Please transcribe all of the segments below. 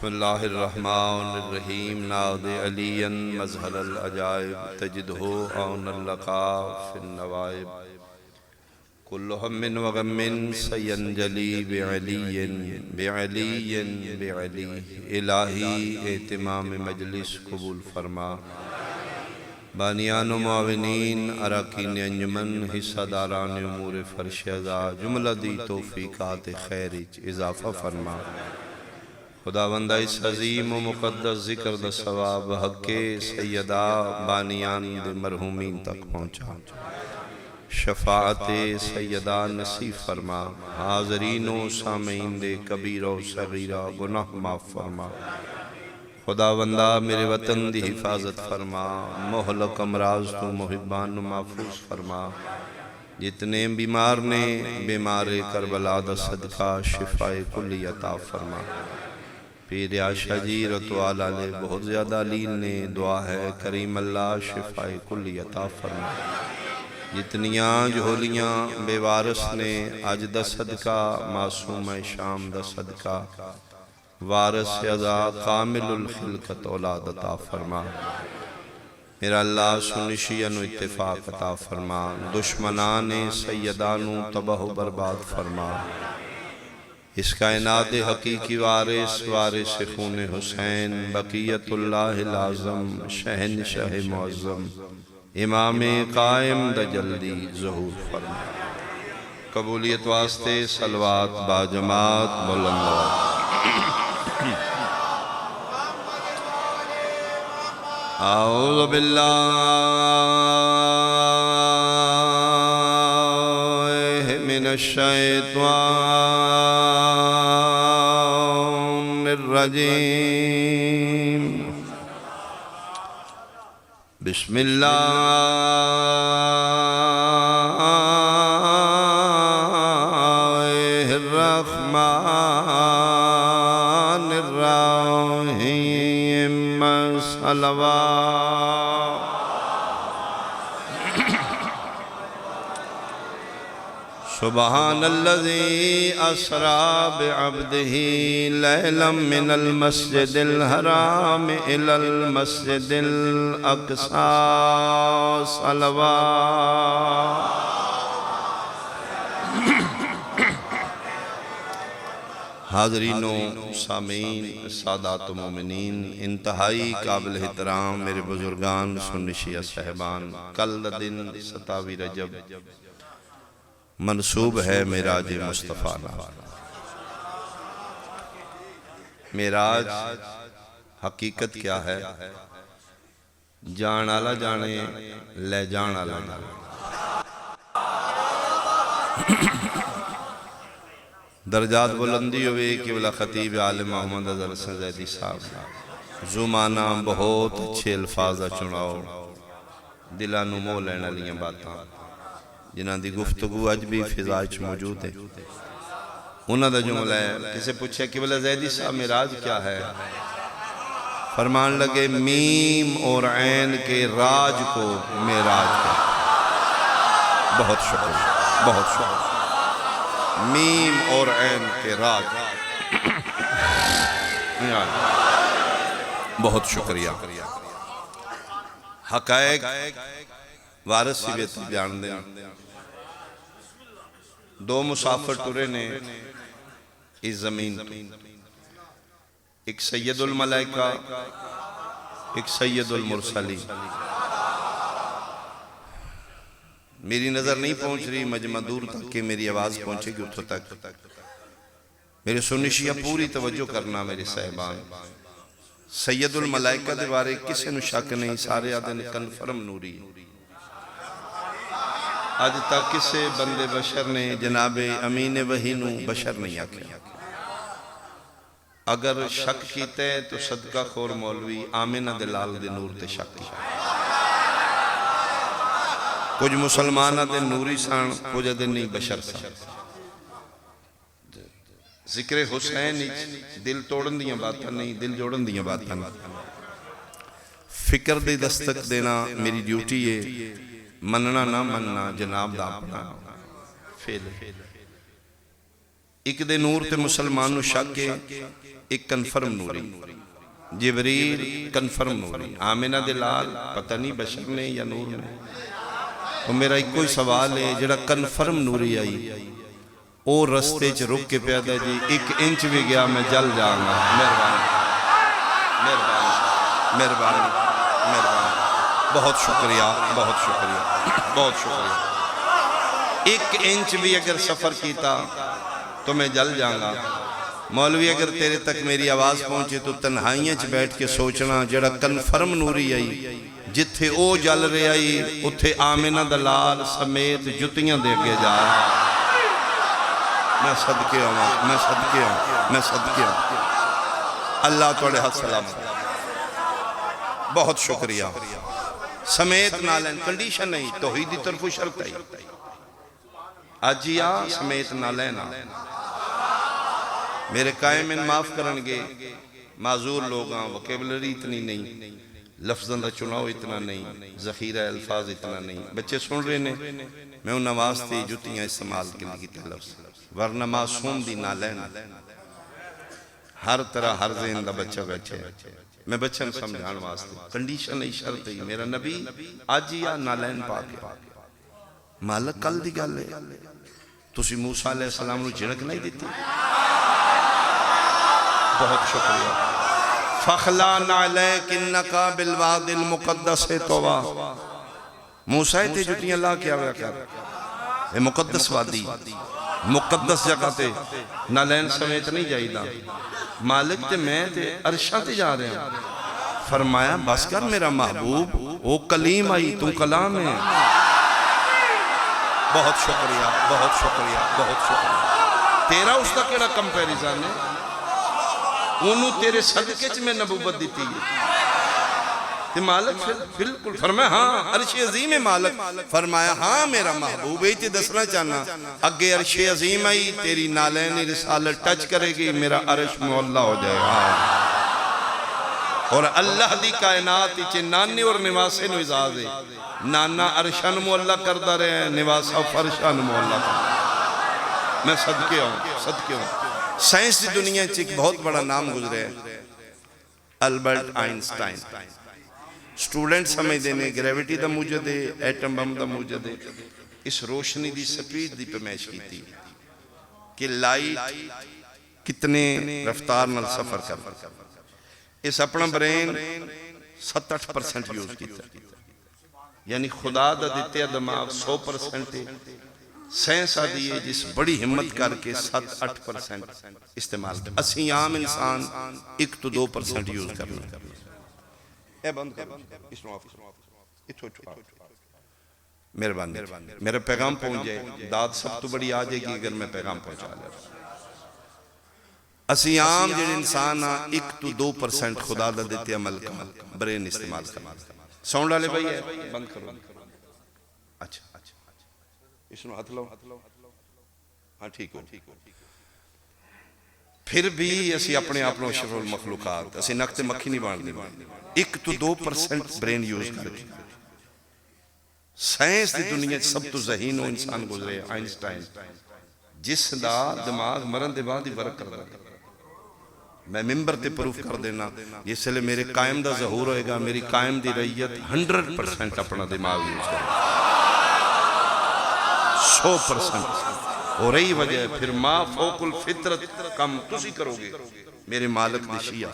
بسم اللہ الرحمن الرحیم ناد علی مظہر العجائب تجدہ عون اللقاء فی النوائب کل ہم و غم سینجلی بعلی بعلی بعلی الہی اہتمام مجلس قبول فرما بانیان و معاونین اراکین انجمن حصہ داران امور فرش ازا جملہ دی توفیقات خیر اضافہ فرما خداوندہ اس عظیم و مقدس ذکر دا ثواب حق سیدہ بانیان دے مرحومین تک پہنچا شفاعت سیدہ نصیب فرما حاضرین و سامعین دے کبیر و صغیرہ گناہ معاف فرما خداوندہ میرے وطن دی حفاظت فرما مہلک امراض تو محبان و محفوظ فرما جتنے بیمار نے بیمار کربلا دا صدقہ شفاء کلی عطا فرما پیر عاشا جی رتو آلہ لے بہت زیادہ لیل نے دعا ہے کریم اللہ شفاء کلی عطا فرما جتنیاں جھولیاں بے وارث نے آج دا صدقہ معصوم شام دا صدقہ وارث ازا کامل الخلقت اولاد عطا فرما میرا اللہ سنشین و اتفاق عطا فرما دشمنان سیدانو تباہ و برباد فرما اس کائنات حقیقی وارث وارث خون حسین بقیت اللہ العظم شہنشاہ معظم امام قائم دا جلدی ظہور فرما قبولیت واسطے صلوات با جماعت بلند اعوذ باللہ من الشیطان الرجیم بسم اللہ الرحمن الرحیم صلوات سبحان الذي أسرى بعبده ليلا من المسجد الحرام إلى المسجد الأقصى صلوات حاضرین و سامعین سادات و مومنین انتہائی قابل احترام میرے بزرگان سنشیہ صاحبان کل دن 27 رجب منصوب ہے معراج مصطفیٰ معراج حقیقت کیا ہے جان آلہ جانے لے جان آلہ جانے درجات بلندی ہوئے کہ بلا خطیب عالم محمد عزر حسن زیدی صاحب زمانہ بہت اچھے الفاظہ چناؤ دلانو مو لینا لیاں باتاں جنہاں دی گفتگو اج بھی فضائچ موجود ہے انہاں دا جملہ ہے کسے پوچھے کہ بلا زیدی صاحب معراج کیا ہے فرمان لگے میم اور عین کے راج کو معراج کا بہت شکر بہت شکر میم اور عین کے راج بہت شکریہ حقائق وارث سی بیتی بیان دیں دو مسافر ٹورے نے اس زمین تو ایک سید الملائکہ ایک سید المرسلین میری نظر نہیں پہنچ رہی مجمع دور تک کہ میری آواز پہنچے گی اتھو تک میرے سنشیہ پوری توجہ کرنا میرے صاحبان سید الملائکہ دے بارے کسے نو شک نہیں سارے آدھے نے کنفرم نوری آج تک کسے بندے بشر نے جناب امین وحی نو بشر نہیں آکھیا اگر شک کیتے تو صدقہ خور مولوی آمینہ دلال دے نور تے شک کی کچھ مسلمانہ دے نوری سان کچھ دے نہیں بشر سان ذکر حسین دل توڑن دیاں باتاں نہیں دل جوڑن دیاں باتاں نہیں فکر دے دستک دینا میری ڈیوٹی ہے مننا نہ مننا جناب دا اپنا فیل ایک دے نور تے مسلمان نو شک ہے، ایک کنفرم نوری، جبریل کنفرم نوری، آمینہ دے لال پتہ نہیں بشر نے یا نور نے۔ تو میرا ایک کوئی سوال ہے، جڑا کنفرم نوری آئی او رستے چ رک کے پیدا جی 1 انچ بھی گیا میں جل جاؤں گا، مہربانی مہربانی مہربانی مہربانی، بہت شکریہ بہت شکریہ بہت شکریہ۔ 1 انچ بھی اگر سفر کیتا تو میں جل جاؤں گا۔ مولوی اگر تیرے تک میری آواز پہنچے تو تنہائیاں چ بیٹھ کے سوچنا، جڑا کنفرم نوری آئی جتھے او جل رہے آئی اتھے آمینہ دلال سمیت جتیاں دے کے جا رہا۔ میں صدقے ہوں، میں صدقے ہوں، میں صدقے ہوں۔ اللہ توڑے حد سلامت، بہت شکریہ۔ سمیت نالین کنڈیشن نہیں، توحیدی طرف شرط ہے، آجیا سمیت نالین۔ میرے قائمین معاف کرنگے، معذور لوگاں، وکیبلری اتنی نہیں، لفظاں دا چناؤ اتنا نہیں، ذخیرہ الفاظ اتنا نہیں۔ بچے سن رہے نے، میں ان نواستی جتیاں استعمال کے لئے لفظ، ورنہ معصوم دی نالین، ہر طرح ہر ذہن دا بچہ بیٹھے۔ میں بچہ سمجھان واسطے کنڈیشن نہیں شرط ہے، میرا نبی آجیا نالین پاک ہے۔ مالک کل دی گل ہے، تسی موسیٰ علیہ السلام نو جھڑک نہیں دیتی؟ بہت شکریہ۔ فَخْلَعْ نَعْلَيْكَ إِنَّكَ بِالْوَادِ الْمُقَدَّسِ طُوَىٰ۔ موسیٰ تے جتیاں اللہ کیا ہوا کر، اے مقدس وادی، مقدس جگہ تے نالین سمیت نہیں جائی دا۔ مالک تے میں تے عرشاں تے جا رہے ہیں۔ فرمایا بس کر میرا محبوب، وہ کلیم آئی تو کلام ہے۔ بہت شکریہ بہت شکریہ بہت شکریہ۔ تیرا اس کا کیڑا کمپیریزن ہے؟ انہوں تیرے صدقے چ میں نبوت دیتی ہے۔ تے مالک بالکل فرمایا ہاں عرش عظیم ہے مالک۔ فرمایا ہاں میرا محبوب ہے، تے دسنا چاہنا اگے عرش عظیم آئی تیری نالین رسالت ٹچ کرے گی، میرا عرش معلّہ ہو جائے گا۔ اور اللہ دی کائنات چے نانے اور نواسے نو اعزاز ہے، نانا عرشان معلّہ کردہ رہے ہیں، نواسہ فرشان معلّہ کردہ۔ میں صدقے ہوں صدقے ہوں۔ سائنس دی دنیا چے ایک بہت بڑا نام گزرے ہیں، البرٹ آئنسٹائن۔ سٹوڈنٹ سمجھ دینے گریویٹی دا موجد ہے، ایٹم بم دا موجد ہے۔ اس روشنی دی سپیڈ دی پیمائش کی تھی کہ لائٹ کتنے رفتار نال سفر کر۔ اس اپنا برین 7-8% یوز کیتا، یعنی خدا دا دیتے دماغ 100% ہے، سائنس آدھی ہے جس بڑی ہمت کر کے 7-8% استعمال کر۔ اسی عام انسان 1-2% یوز کرنا۔ اے بند کر، اس نو آف، مہربانی، میرا پیغام پہنچ جائے، داد سب تو بڑی آ جائے گی اگر میں پیغام پہنچا لے۔ اسی عام جن انسان 1-2% خدا دا دیتے عمل کا برین استعمال کرنا۔ ساؤنڈ والے بھائی ہے بند کرو۔ اچھا اس نو ہاتھ لو، ہاں ٹھیک ہو۔ پھر بھی اسی اپنے اپنوں شرف المخلوقات، اسی نقط مکھی نہیں بان دی، 1-2% برین یوز کریں۔ سائنس دی دنیا سب تو ذہینو انسان گزرے آئنسٹائن، جس دا دماغ مرن دے بعد ہی ورک کر دا۔ میں ممبر تے پروف کر دینا، جس لئے میرے قائم دا ظہور ہوئے گا، میری قائم دی رئیت 100% اپنا دماغ یوز کرے، 100%۔ اور رہی وجہ پھر ما فوق الفطرت کم تسی کرو گے، میرے مالک دی شیعہ۔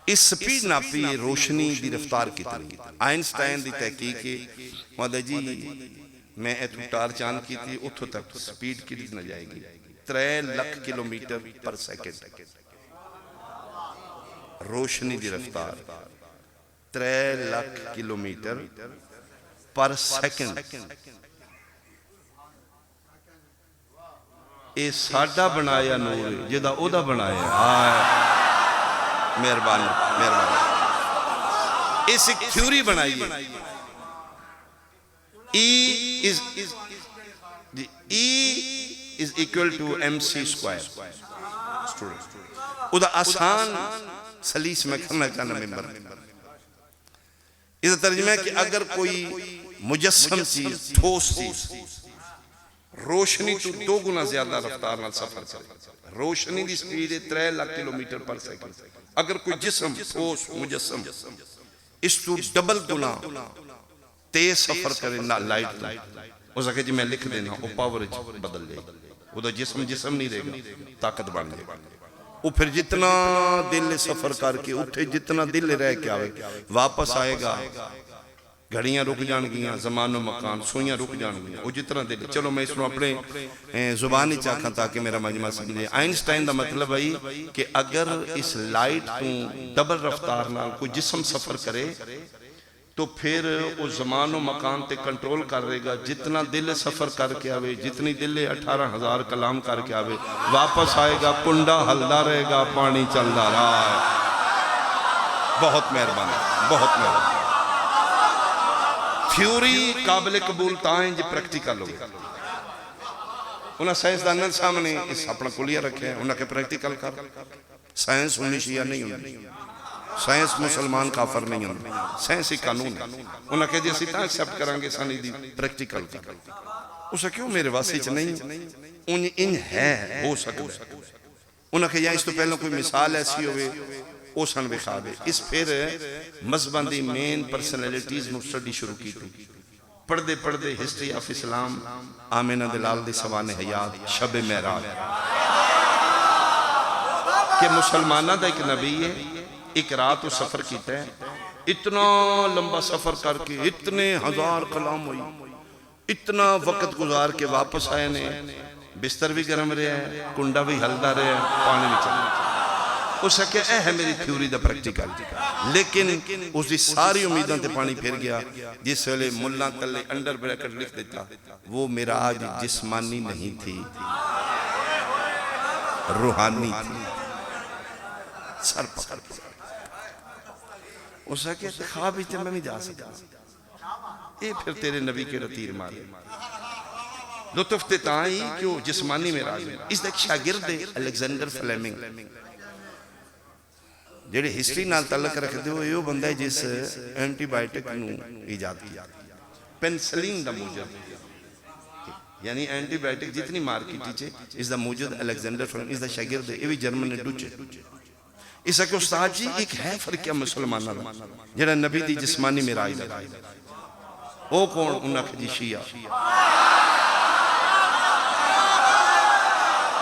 اس سپیڈ ناپی روشنی دی رفتار کی تھی۔ آئنسٹائن دی تحقیق ہے، مادہ جی میں ایتھو ٹار چاند کی تھی، اتھو تک سپیڈ کی نہ جائے گی 3 لاکھ کلومیٹر پر سیکنڈ۔ روشنی دی رفتار 3 لاکھ کلومیٹر پر سیکنڈ۔ اے ساڈا بنایا نور ہے، جدہ او دا بنایا ہے۔ مہربانی مہربانی۔ اس ایک تھیوری بنائی ہے، E is equal to MC square۔ او دا آسان سلیس میں کرنا چاہنا ممبر۔ اس ترجمہ ہے کہ اگر کوئی مجسم چیز، ٹھوس چیز روشنی تو 2 گنا زیادہ رفتار نال سفر کرے. روشنی دی سپیڈ ہے 3 لاکھ کلومیٹر پر سیکنڈ. اگر کوئی جسم ٹھوس مجسم اس تو ڈبل گنا تیز سفر کرے نہ لائٹ تو اس کہ جی میں لکھ دینا وہ پاور بدل لے گا. وہ تو جسم نہیں رہے گا, طاقت بن جائے گا. وہ پھر جتنا دل سفر کر کے اٹھے, جتنا دل رہ کے آئے واپس آئے گا, گھڑیاں رک جان گیاں, زمان و مکان سوئیاں رک جان گیاں, وہ جتنا دل. چلو میں اس کو اپنے زبانی چاہتا تاکہ میرا مجمع سمجھے. آئنسٹائن دا مطلب ہے کہ اگر اس لائٹ تو ڈبل رفتار نال کوئی جسم سفر کرے تو پھر وہ زمان و مکان تے کنٹرول کر رہے گا. جتنا دل سفر کر کے آوے, جتنی دل 18,000 کلام کر کے آوے, واپس آئے گا, کنڈا ہلدا رہے گا, پانی چلدا رہا ہے. بہت مہربانی, بہت مہربانی. تھیوری قابل قبول تائیں جی پریکٹیکل ہو گیا. انہاں سائنسدانوں سامنے اس اپنا کلیہ رکھے ہیں, انہاں کے پریکٹیکل کر. سائنس انہی شیعہ نہیں ہوئی, سائنس مسلمان کافر نہیں ہوئی, سائنس ہی قانون ہے. انہاں کہ جی اسی تاں ایکسپٹ کرانگے سانی دی پریکٹیکل کر. اسے کیوں میرے واسطے چ نہیں ان ہے ہو سکتا. انہاں کہ یا اس تو پہلے کوئی مثال ایسی ہوئے او سن بخوا دے. اس پھر مذہبان دی مین پرسنیلٹیز نو سٹڈی شروع کی تھی. پڑھدے پڑھدے ہسٹری آف اسلام, آمینہ دلال دی سوان حیات, شب معراج, کہ مسلمانہ دا ایک نبی ہے, ایک رات وہ سفر کیتا ہے, اتنا لمبا سفر کر کے, اتنے 1000 کلام ہوئی, اتنا وقت گزار کے واپس آئے نے, بستر بھی گرم رہے ہیں, کنڈا بھی ہلدا رہے ہیں, پانی بھی چل رہے ہیں. اس کہ اے ہے میری تھیوری دا پریکٹیکل. لیکن اس دی ساری امیدوں تے پانی پھر گیا. جس ویلے ملہ تلے انڈر بریکٹ لکھ دیتا, وہ معراج جسمانی نہیں تھی, روحانی تھی. سر پکڑ اس کہ خواب ہی تے میں بھی جا سکتا, اے پھر تیرے نبی کے رتیر مارے. لطف تے تائیں کیوں جسمانی معراج ہے. اس دا ایک شاگرد الیگزینڈر فلیمنگ جیڑے ہسٹری نال تعلق رکھتے ہو, یہ بندہ ہے جس اینٹی بائیٹک نو ایجاد کیا. پینسلین دا موجد, یعنی اینٹی بائیٹک جتنی مارکیٹی چھے, اس دا موجد الیگزینڈر فلیمنگ, اس دا شاگرد ہے, یہ بھی جرمن نے ڈوچے. اس کہ استاد جی ایک ہے فرقیہ مسلمانہ دا جیڑا نبی دی جسمانی معراج دا. او کون؟ انہاں کہ جی شیعہ.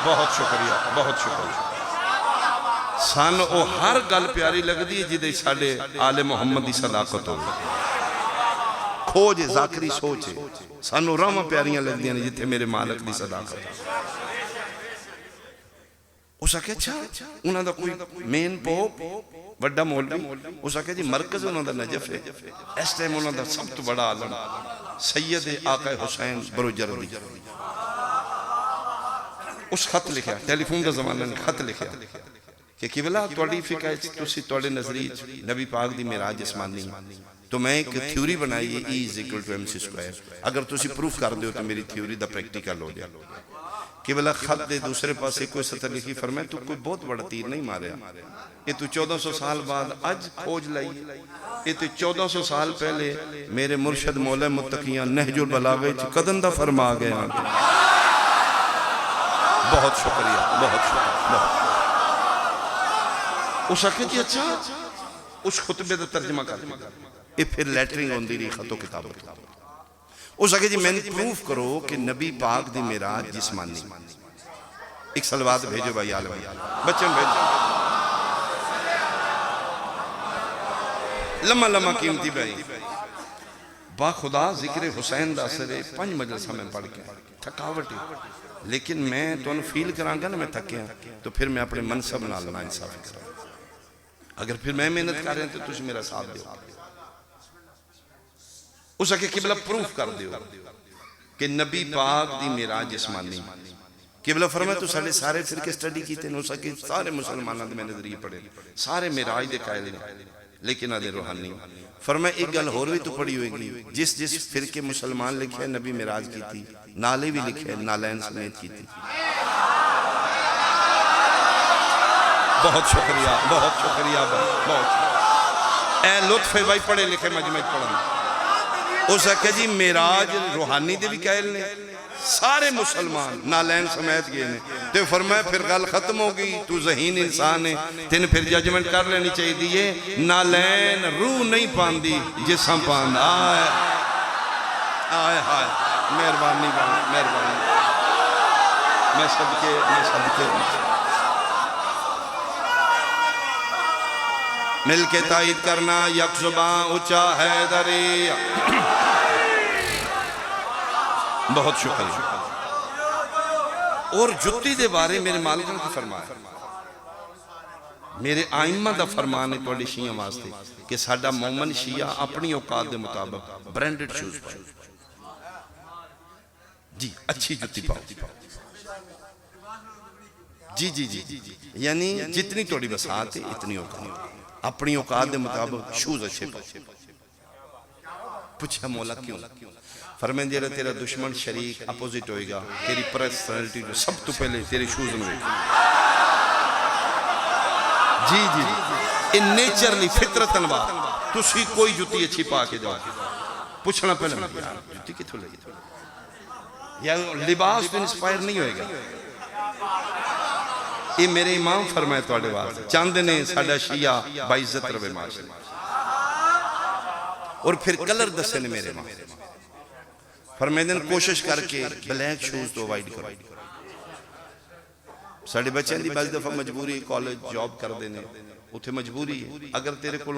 بہت شکریہ, بہت شکریہ. سان او ہر گل پیاری لگ دی جدے ساڑے آل محمد دی صداقت ہو, کھوج ذاکری سوچے. سانو رامہ پیاریاں لگ دیاں جتے میرے مالک دی صداقت ہو. اسا کہ اچھا انہاں دا کوئی مین پوپ وڈا مولوی, اسا کہ جی مرکز انہاں دا نجف ہے. اس ٹائم انہاں دا سب تو بڑا عالم سید آقا حسین بروجردی. اس خط لکھا, ٹیلی فون دا زمانہ نے خط لکھا کہ قبلہ توڑی فکر تسی توڑے نظری نبی پاک دی معراج جسمانی. تو میں ایک تھیوری بنائی ہے E=mc². اگر تسی پروف کر دیو تو میری تھیوری دا پریکٹیکل ہو جائے. قبلہ خط دے دوسرے پاس کوئی سطر لکھی, فرمائے تو کوئی بہت بڑا تیر نہیں ماریا, یہ تو 1400 سال بعد اج کھوج لائی, یہ تو 1400 سال پہلے میرے مرشد مولا متقیاں نہج البلاغہ قدم دا فرما گیا. بہت شکریہ, بہت شکریہ, بہت. اس اکھے جی اچھا اس خطبے دا ترجمہ کر دیا, یہ پھر لیٹرنگ ہوندی رہی خط و کتابت. اس اکھے جی میں نے پروف کرو کہ نبی پاک دی معراج جسمانی. ایک صلوات بھیجو بھائی آل بھائی, بچن بھیجو. لمحہ لمحہ قیمتی بھائی, با خدا ذکر حسین دا اثر 5 مجلسہ میں پڑھ کے تھکاوٹی, لیکن میں تو انہوں فیل کرانگا نا میں تھکیا, تو پھر میں اپنے منصب نال نا انصاف کروں. اگر پھر میں محنت کر رہے ہیں تو تجھ میرا ساتھ دیو. اس اکے قبلہ پروف کر دیو کہ نبی پاک دی معراج جسمانی. قبلہ فرمائے تو سارے فرقے سٹڈی کیتے ہیں, اس اکے سارے مسلمانہ دے میں نظریہ پڑھے, سارے معراج دے قائل ہیں, لیکن آدھے روحانی. فرمائے ایک گل ہور بھی تو پڑھی ہوئے گی, جس فرقے مسلمان لکھے ہیں نبی معراج کی تھی, نالے بھی لکھے ہیں نالین سمیت کی تھی. بہت شکریہ, بہت شکریہ, بہت. اے لطف ہے بھائی پڑھے لکھے مجمع پڑھنا. اس آخیا جی میراج روحانی دے بھی قائل نے سارے مسلمان نالین سمیت گئے نے تو فرمایا پھر گل ختم ہو گئی تو ذہین انسان ہے تین پھر ججمنٹ کر لینی چاہیے دیئے نالین روح نہیں پاندی جسم پاند آئے آئے آئے مہربانی مہربانی میں صدقے مل کے تائید کرنا یک زبان اچا حیدری بہت شکریہ اور جتی دے بارے میرے مالکن کی فرمایا میرے آئمہ دا فرمان ہے توڑی شیعہ واسطے کہ ساڑھا مومن شیعہ اپنی اوقات دے مطابق برینڈڈ شوز پاؤ جی اچھی جتی پاؤ جی جی جی یعنی جتنی توڑی بسات ہے اتنی اوقات اپنی اوقات دے مطابق شوز اچھے پاؤ پوچھا مولا کیوں فرمائیں دیرہ تیرا دشمن شریک اپوزٹ ہوئے گا تیری پرسنالٹی جو سب تو پہلے تیرے شوز میں جی جی ان نیچرلی فطرتن بات تسی کوئی جتی اچھی پا کے جاؤ پوچھنا پہلے جتی کتھو لگی یا لباس تو انسپائر نہیں ہوئے گا یہ میرے امام فرمائے تو آڑے بات چاند نے ساڑھا شیعہ باعزت روے معاشرے اور پھر کلر دسے نے میرے امام فرمیدن کوشش کر کے بلیک شوز تو اوائڈ کرو ساڑھے بچیں دی بعض دفعہ مجبوری کالج جاب کر دینے اتھے مجبوری ہے اگر تیرے کو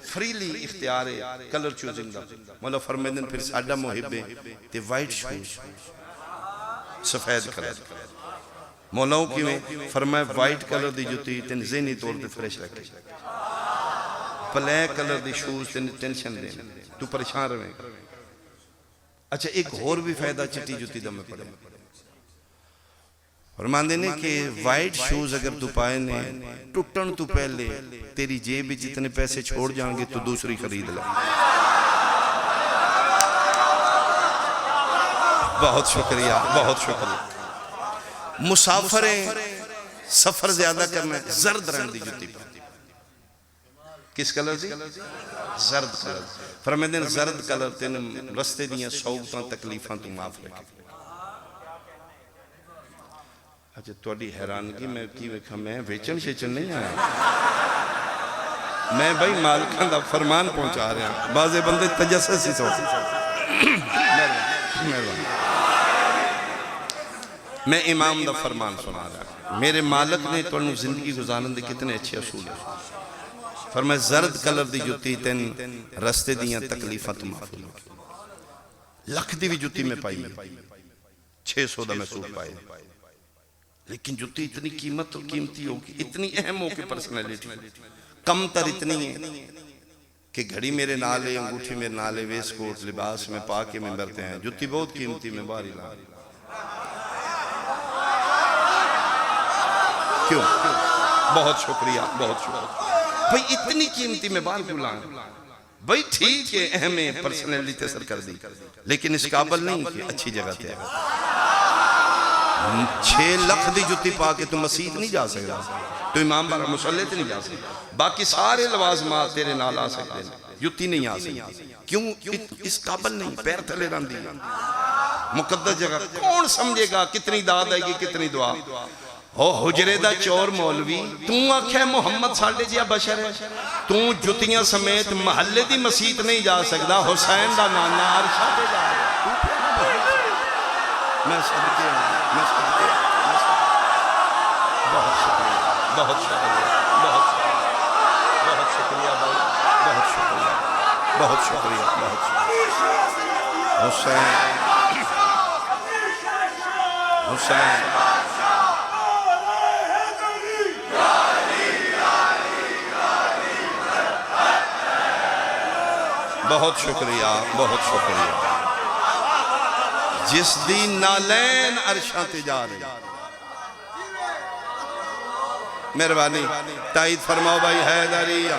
فریلی اختیار ہے کلر چوزنگ دا مولا فرمیدن پھر ساڑھا محبے تے وائٹ شوز سفید کلر مولاؤں کی میں فرمائے وائٹ کلر دی جوتی تین ذہنی طور تے فریش رکھے بلیک کلر دی شوز تین ٹینشن دینے تو پریشان رہے اچھا ایک اور بھی فائدہ چٹی جوتی دم میں پڑے فرمان دینے کہ وائٹ شوز اگر تو پائے نے ٹوٹن تو پہلے تیری جیب بھی جتنے پیسے چھوڑ جائیں گے تو دوسری خرید لے بہت شکریہ بہت شکریہ مسافریں سفر زیادہ کرنا ہے زرد رنگ دی جوتی پہ کس کلر دی؟ زرد کلر فرمیدن زرد کلر تین رستے دیاں صحبتاں تکلیفاں تو معاف رکھے اچھا توڑی حیرانگی میں کی وکھا میں ویچن شیچن نہیں آیا میں بھائی مالکان دا فرمان پہنچا رہا ہوں بعضے بندے تجسس ہی سوچ میں امام دا فرمان سنا رہا ہوں میرے مالک نے تو انہوں زندگی گزارن دے کتنے اچھے اصول ہیں فرمائے زرد کلر دی جوتی تین رستے دیاں تکلیفہ تو محفوظ لکھ دی بھی جوتی میں پائی 600 دا میں سوٹ پائے لیکن جوتی اتنی قیمت اور قیمتی ہوگی اتنی اہم ہوگی پرسنالیٹی کم تر اتنی ہے کہ گھڑی میرے نالے انگوٹھی میرے نالے ویس کوٹ لباس میں پا کے میں برتے ہیں جوتی بہت قیمتی میں باری لا کیوں بہت شکریہ بہت شکریہ بھئی اتنی قیمتی میں بار کیوں لائیں بھئی ٹھیک ہے اہم ہے پرسنیلی تیسر کر دی لیکن اس قابل نہیں کہ اچھی جگہ تے 6 لکھ دی جوتی پا کے تو مسجد نہیں جا سکتا تو امام بارہ مسلح تے نہیں جا سکتا باقی سارے لوازمات تیرے نال آ سکتے ہیں جوتی نہیں آ سکتی کیوں اس قابل نہیں پیر تھلے رن دی مقدس جگہ کون سمجھے گا کتنی داد آئے گی کتنی دعا ہو حجرے دا چور مولوی توں آکھے محمد ساڑھے جیا بشر ہے توں جتیاں سمیت محلے دی مسیت نہیں جا سکتا حسین دا نانا عرشہ پہ جا رہا میں صدقے میں صدقے بہت شکریہ بہت شکریہ بہت شکریہ بہت شکریہ بہت شکریہ بہت شکریہ حسین حسین بہت شکریہ بہت شکریہ جس دی نالین عرشاں تے جا رہی مہربانی تائید فرماؤ بھائی حیدریہ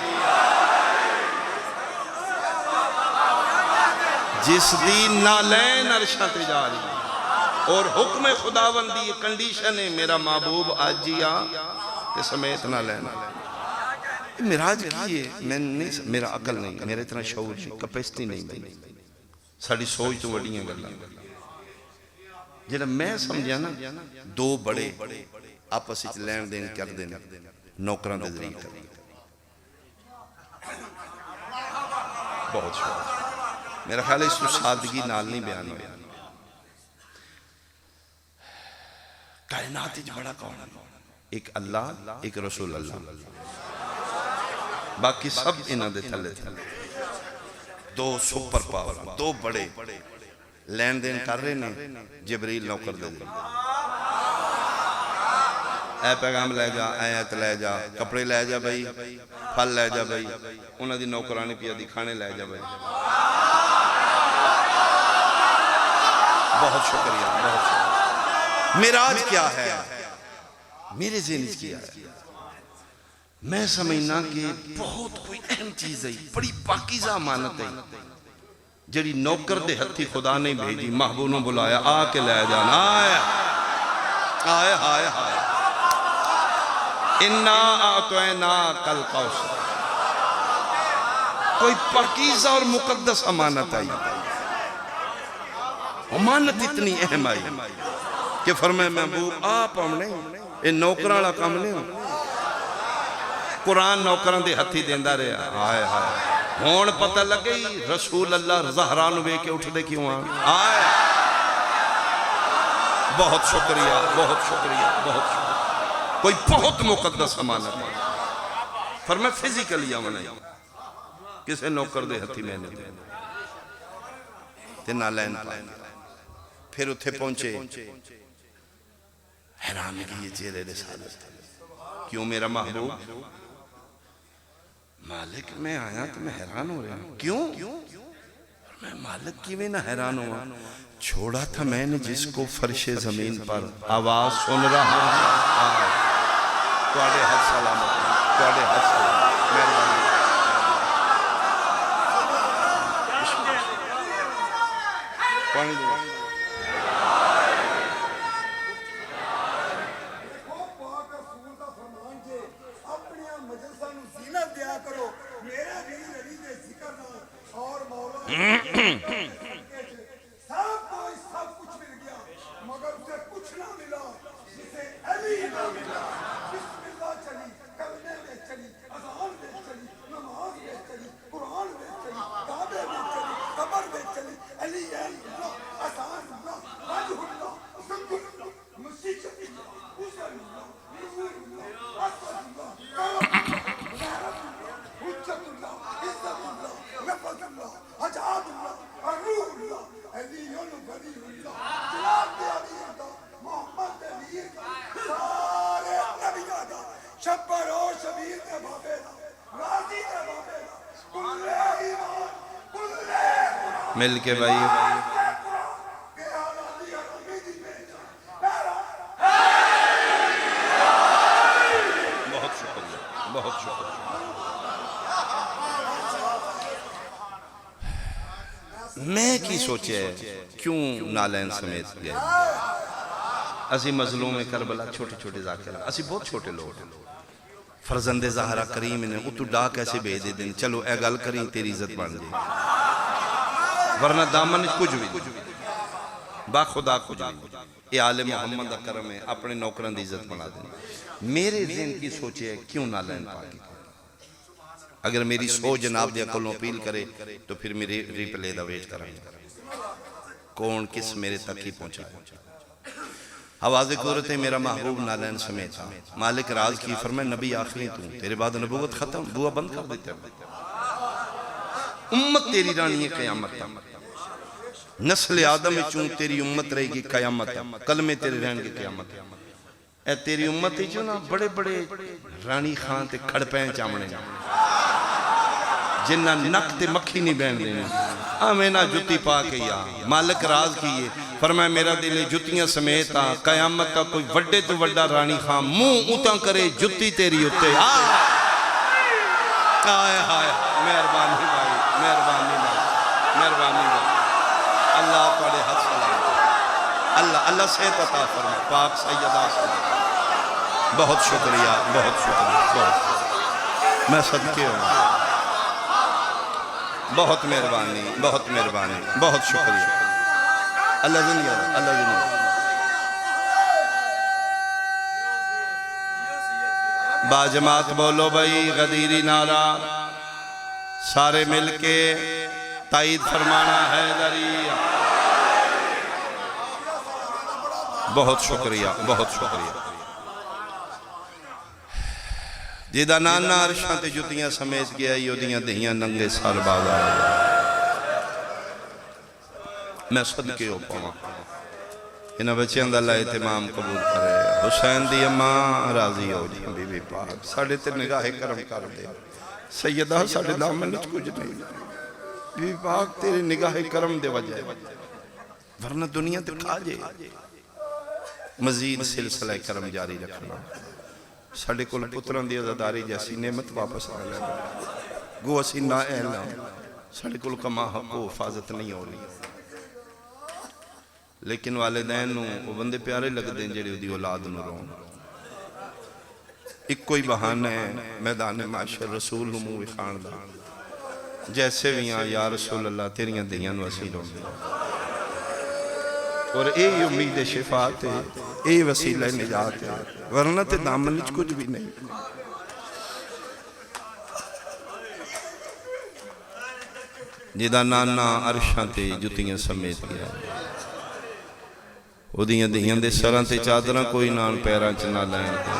جس دی نالین عرشاں تے جا رہی اور حکم خداوندی کنڈیشن ہے میرا محبوب آج جیا تے سمیت نالین میراج کیے میں نہیں میرا عقل نہیں میرا اتنا شعور نہیں کپیسٹی نہیں ساری سوچ تو وڈیاں گلاں جڑا میں سمجھا نا دو بڑے آپس وچ لین دین کردے نے نوکراں دے ذریعے کردے بہت شکریہ میرا خیال ہے اس کو سادگی نال نہیں بیان ہویا کائنات وچ بڑا کون ہے ایک اللہ ایک رسول اللہ باقی سب انہاں دے تھلے تھلے دو سپر پاور دو بڑے لین دین کر رہے ہیں جبریل نوکر دے اے پیغام لے جا اے ایت لے جا کپڑے لے جا بھائی پھل لے جا بھائی انہاں دی نوکرانی پیا دی کھانے لے جا بھائی بہت شکریہ بہت شکریہ معراج کیا ہے میرے ذہن کیا ہے میں سمجھنا کہ بہت کوئی اہم چیز ہے بڑی پاکیزہ امانت ہے جڑی نوکر دے ہتھی خدا نہیں بھیجی محبوبوں بلایا آ کے لے جانا آئے آئے آئے آئے اِنَّا أَعْطَيْنَاكَ الْكَوْثَرَ کوئی پاکیزہ اور مقدس امانت آئی امانت اتنی اہم آئی کہ فرمائے محبوب آپ ہم نہیں یہ نوکراں کام نہیں قرآن نوکراں دے ہتھی دیندہ رہا آئے آئے ہون پتہ لگئی رسول اللہ زہران ہوئے کے اٹھ دے کیوں آئے بہت شکریہ بہت شکریہ بہت شکریہ کوئی بہت مقدس امانت ہے فرمائے فزیکلی آمنے کسے نوکر دے ہتھی میں نے تے نالین پائے پھر اتھے پہنچے حیران کی یہ چہرے رسالت کیوں میرا محبوب مالک میں آیا تو میں حیران ہو رہا ہوں کیوں میں مالک کی میں نہ حیران ہوا چھوڑا تھا میں نے جس کو فرش زمین پر آواز سن رہا ہوں توڑے حد سلامت توڑے حد سلامت مہربانی پانی دو مل کے بھائی بہت شکریہ بہت شکریہ میں کی سوچے کیوں نالین سمیت گئے اسی مظلوم کربلا چھوٹے چھوٹے ذاکرہ اسی بہت چھوٹے لوگ فرزند زہرہ کریم نے اتو ڈا کیسے بھیجے دن چلو اے گل کریں تیری عزت بن دے ورنہ دامن کچھ بھی با خدا کچھ بھی اے آل محمد اکرم ہے اپنے نوکران دی عزت بنا دیں میرے ذہن کی سوچے کیوں نہ لین پاکی اگر میری سوچ جناب دے عقل اپیل کرے تو پھر میری ریپلے دا ویٹ کریں کون کس میرے تک ہی پہنچا ہے حواز قدرت میرا محبوب نالین سمیت مالک راز کی فرمائے نبی آخری تو تیرے بعد نبوت ختم بوا بند کر دیتے ہیں امت تیری رانی ہے قیامت نسل آدم چون تیری امت رہے گی قیامت کلمے تیرے رہن گے قیامت اے تیری امت ہی جو نا بڑے بڑے رانی خان تے کھڑ پین چامنے جنہ نک تے مکھی نہیں بین دینے آمینہ جتی پا کے یا مالک راز کیے فرمائے میرا دل جتیاں سمیتا قیامت کا کوئی وڈے تو وڈا رانی خان منہ اوتا کرے جتی تیری اتے آئے آئے مہربانی بھائی مہربانی بھائی مہربانی بھائی اللہ پڑے حد سلام اللہ صحت عطا فرمائے پاک سیدہ سلام بہت شکریہ بہت شکریہ بہت میں صدقے ہوں بہت مہربانی، بہت مہربانی، بہت شکریہ۔ اللہ زندگی ہے، اللہ زندگی ہے۔ باجماعت بولو بھائی غدیری نعرہ، سارے مل کے تائید فرمانا حیدری۔ بہت شکریہ، بہت شکریہ۔ جیدہ نانا عرشاں تے جتیاں سمیت گیا یودیاں دہیاں ننگے سار باز آیا۔ میں صدقے ہو پاؤں انہاں بچیاں دا اللہ اہتمام قبول کرے۔ حسین دی اماں راضی ہو جی بی بی پاک ساڑھے تے نگاہ کرم کر دے۔ سیدہ ساڑھے دامن نچ کچھ نہیں، بی بی پاک تیرے نگاہ کرم دے وجہ ورنہ دنیا تے کھا جے۔ مزید سلسلہ کرم جاری رکھنا، ساڑھے کل پتران دی عزاداری جیسی نعمت واپس آ لے گو اسی نا اہلا، ساڑھے کل کما حق و حفاظت نہیں ہو رہی، لیکن والدین نو وہ بندے پیارے لگ دیں جڑے دی اولاد نو رون۔ ایک کوئی بہانہ ہے میدان معاشر رسول نمو خاندہ جیسے بھی ہیں یا رسول اللہ تیریاں دیاں وسیل ہوں اور اے امید شفاعت ہے، اے وسیلہ نجات ہے، ورنہ تے دامن اچھ کچھ بھی نہیں۔ جیدہ نانا عرشاں تے جتیاں سمیت گیا وہ دیاں دیاں دے سران تے چادرہ کوئی نان پیران چنا لائن دے۔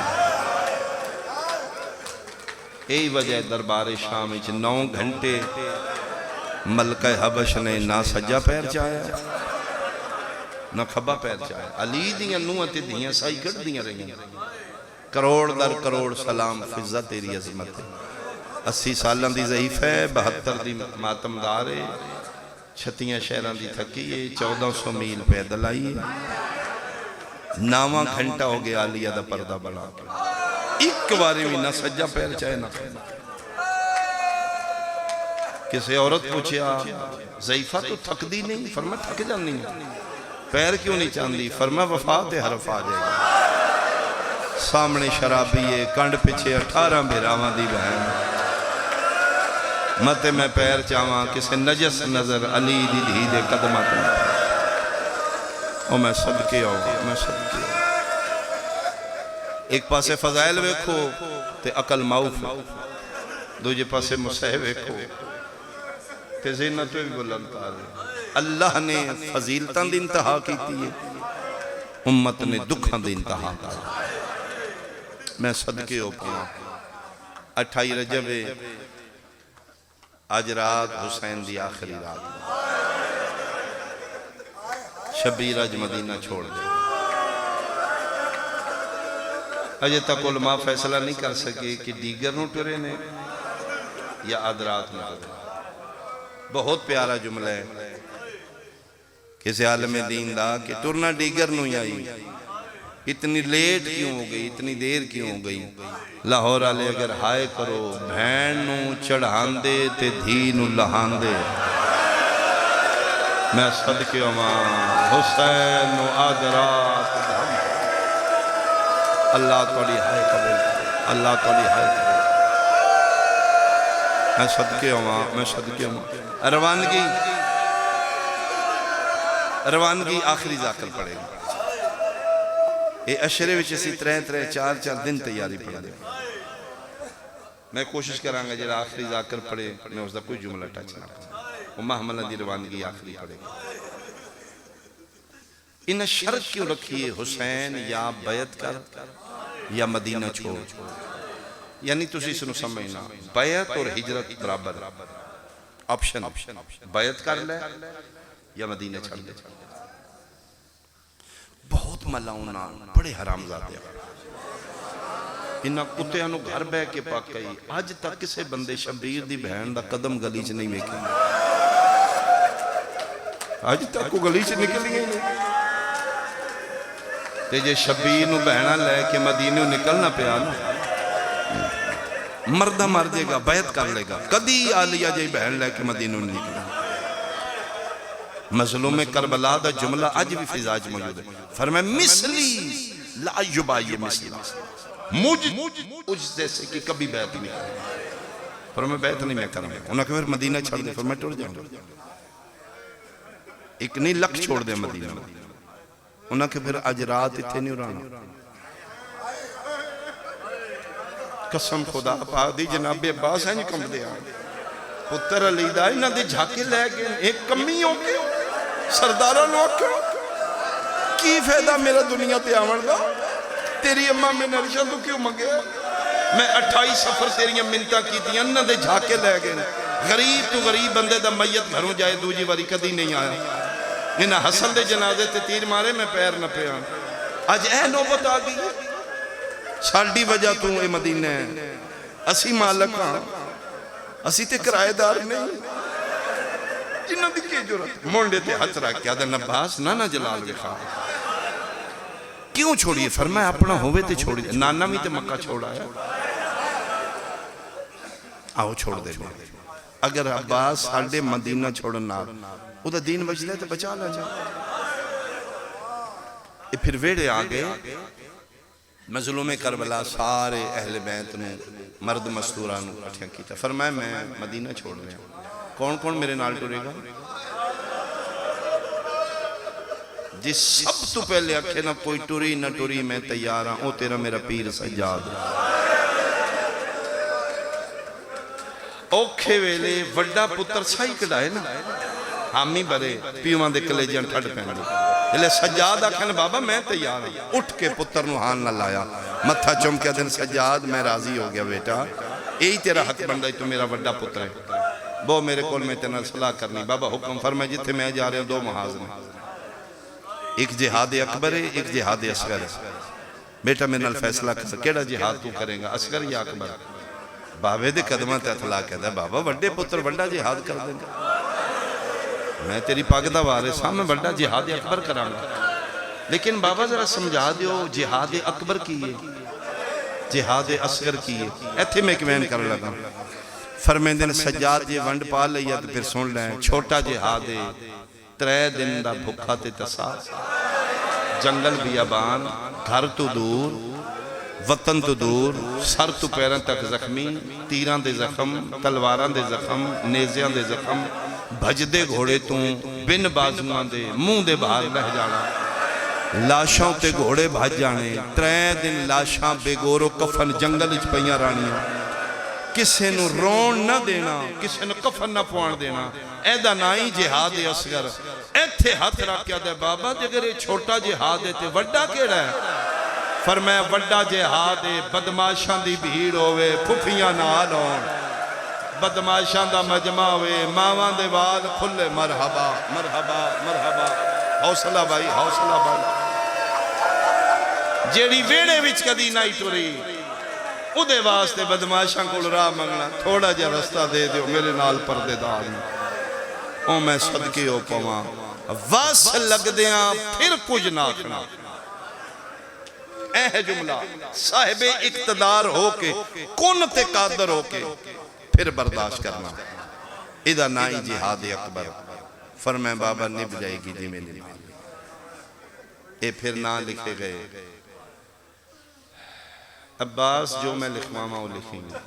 ای وجہ دربار شام 9 گھنٹے ملکہ حبش نے نہ سجا پیر چاہیا نہ کھبا پیر چاہیا۔ علی دیاں نوہ تے دیاں سائی کٹ دیاں رہی ہیں، کروڑ در کروڑ سلام فضہ تیری عظمت ہے۔ 80 سالان دی ضعیف ہے، 72 دی ماتم دار ہے، 36 شہران دی تھکی ہے، 1400 میل پیدل آئی ہے، 9 گھنٹہ ہو گیا علیہ دا پردہ بنا کے ایک باری بھی نہ سجا پیر چاہے نہ کھینا۔ کسی عورت پوچھیا ضعیفہ تو تھک دی نہیں، فرما تھک جانی ہے، پیر کیوں نہیں چاندی؟ فرما وفات حرف آ جائے گا۔ سامنے شرابی ہے، کنڈ پچھے 18 بیراوان دی بہن، مت میں پیر چاہواں کسی نجس نظر علی دی دھی دے قدمات میں اور میں صدقے آؤں، میں صدقے آؤں۔ ایک پاسے فضائل ویکھو تے عقل معوف دوجے پاسے مسیح ویکھو تے زینت بھی بلند آرے۔ اللہ نے فضیلتاں دی انتہا کی تھی، امت نے دکھاں دی انتہا کی۔ میں صدقے ہو پاؤں 28 رجب آج رات حسین دی آخری رات، شبیر اج مدینہ چھوڑ دے۔ اجے تک علماء فیصلہ نہیں کر سکے کہ دیگر نو ٹرے نے یا آدرات نو ٹرے۔ بہت پیارا جملہ ہے کسی عالم دین دا کہ ٹرنا دیگر نو ہی آئی، اتنی لیٹ کیوں ہو گئی، اتنی دیر کیوں ہو گئی؟ لاہور آلے اگر ہائے کرو بھین نو چڑھان دے تے دھی نو لہان دے۔ میں صدقے امان حسین نو آدرات دھم، اللہ توڑی ہائے قبول کرے، اللہ توڑی ہائے قبول کرے۔ میں صدقے امان، میں صدقے امان۔ روانگی آخری ذاکر پڑے گا۔ اے اشرے وچ اسی 3-4 دن تیاری پڑا دے۔ میں کوشش کرانگا جڑا آخری ذاکر پڑے میں اس دا کوئی جملہ ٹچ نہ کروں۔ امہ حملہ دی روانگی آخری پڑے گا۔ انہیں شرط کیوں رکھیے حسین یا بیعت کر یا مدینہ چھوڑ؟ یعنی تسی سنو سمجھنا بیعت اور ہجرت برابر آپشن، بیعت کر لے یا مدینہ چھڑ دے۔ بہت ملاؤنا بڑے حرام ذاتے ہیں، انہاں کتیاں نو گھر بے کے پاک کئی آج تک کسے بندے شبیر دی بہن دا قدم گلیچ نہیں ویکھیں، آج تک کو گلیچ نکلی گئی نہیں۔ تے جے شبیر نو بہنہ لے کے مدینہ نکلنا پیا نا، مردہ مر جے گا، بیعت کر لے گا، کدی آلیہ جے بہن لے کے مدینہ نکلنا۔ مظلوم کربلا دا جملہ آج بھی فضاج موجود ہے، فرمائے مثلی لا یبائی مثلا، مجھ جیسے کہ کبھی بیعت نہیں کرے۔ فرمایا بیعت نہیں میں کروں گا. انہوں نے کہا پھر مدینہ چھوڑ دے. فرمایا ٹوڑ جاؤں گا. ایک نہیں لکھ چھوڑ دے مدینہ. انہوں نے کہا پھر اج رات اتھے نہیں رانا. قسم خدا پاک دی جناب عباس ہیں کم دے آئے پتر علی دا انہاں دے جھاکے لے گئے. ایک کمی ہو کے سردارہ نو آکھو کی فائدہ میرا دنیا تے آمن دا. تیری اممہ میں نرشہ تو کیوں مگے. میں 28 سفر تیریاں منتہ کی تھی. انہاں دے جھاکے لے گئے. غریب تو غریب بندے دا میت گھروں جائے دوجی واری کدی نہیں آیا. انہاں حسن دے جنازے تے تیر مارے میں پیر نہ پہ آن. آج اے نوبت آ گئی ساڑی وجہ تو اے مدینہ ہے. اسی مالک ہاں اسی تے کرائے دار نہیں. جنہاں دی کے جرات مونڈے تے ہاتھ رکھ کے آدھا نباس نانا جلال وخا کیوں چھوڑیے. فرمایا اپنا ہوئے تے چھوڑیے. نانا بھی تے مکہ چھوڑا ہے. آؤ چھوڑ دے گا. اگر عباس ساڑے مدینہ چھوڑنا او دا دین بچ لے تے بچا لے جا. پھر ویڑے آگے مظلوم کربلا سارے اہل بیت نے مرد مستوران اٹھیاں کیتا. فرمایا میں مدینہ چھوڑ رہے ہیں. کون کون میرے نال ٹورے گا. جس سب تو پہلے آکھے نہ کوئی ٹوری نہ ٹوری میں تیار ہوں. او تیرا میرا پیر سجاد. اوکھے ویلے وڈا پتر سائی کڑائے نا حامی برے پیوان دے کلے جان ٹھڑ پہنے. لے سجاد آکھن بابا میں تیار ہوں. اٹھ کے پتر نو ہان نہ لایا. متھا چم کے دن سجاد میں راضی ہو گیا بیٹا یہی تیرا حق بندہ تو میرا وڈا پتر ہے. وہ میرے کول میں تینا صلاح کرنی. بابا حکم فرمائے جتھے میں جا رہے ہیں 2 محاذ میں. ایک جہاد اکبر ہے ایک جہاد اصغر ہے. بیٹا میں نال فیصلہ کر کیڑا جہاد تو کریں گا اصغر یا اکبر. بابے دے قدمہ تے اطلاع کہتا ہے بابا وڈے پتر وڈا جہاد کر دیں گا. میں تیری پاک دا وارث ہاں میں وڈا جہاد اکبر کروں گا. لیکن بابا ذرا سمجھا دیو جہاد اکبر کیے جہاد اصغر کیے. ایتھے میں کمین کر لگا. فرمین دن سجاد جی ونڈ پا لیا تو پھر سن لیں. چھوٹا جہاد 3 دن دا بھکھا تے تسا جنگل بیابان گھر تو دور وطن تو دور سر تو پیران تک زخمی تیران دے زخم تلواران دے زخم نیزیاں دے زخم بھجدے گھوڑے تو بن بازوان دے منہ دے باہر رہ جانا. لاشاں تے گھوڑے بھج جانے. 3 دن لاشاں بے گورو کفن جنگل اچ پیاں رانیاں. کسے نو رون نہ دینا کسے نو کفن نہ پوان دینا. ایدہ نائی جہاد اصغر. ایتھے ہاتھ رکھ کیا دے بابا اگر یہ چھوٹا جہاد ہے تے وڈا کیڑا ہے. فرمایا وڈا جہاد بدماشاں دی بھیڑ ہوئے پھپھیاں نال ہون بدماشاں دا مجمع ہوئے ماواں دے وال کھلے. مرحبا مرحبا مرحبا. حوصلہ بھائی حوصلہ بھائی. جیڑی ویڑے وچ کدی نائی ٹوری او دے واسطے بدماشاں کول راہ منگنا. تھوڑا جا رستہ دے دیو میرے نال پردے دار او میں صدقے ہو پواں. واس لگ دیاں پھر کچھ نہ آکھنا. اے جملہ صاحب اقتدار ہو کے کن تے قادر ہو کے پھر برداشت کرنا. ادھا نائی جہاد اکبر. فرمائے بابا نب جائے گی جی میں نے. اے پھر نہ لکھے گئے. عباس جو میں لکھواما وہ لکھیں گے.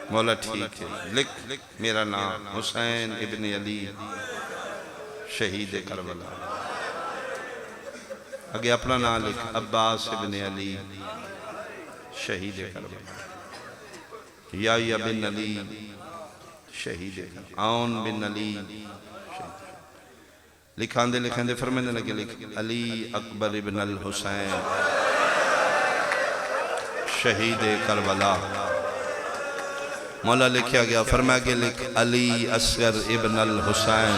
مولا ٹھیک ہے لکھ میرا نام حسین ابن علی شہید کربلا. اگے اپنا نام لکھ عباس ابن علی شہید کربلا. یا بن علی شہید کربلا. عون بن علی لکھان دے فرمیندے لگے لکھ علی اکبر ابن الحسین شہید کربلا. مولا لکھیا گیا. فرمایا کہ لکھ علی اصغر ابن الحسین.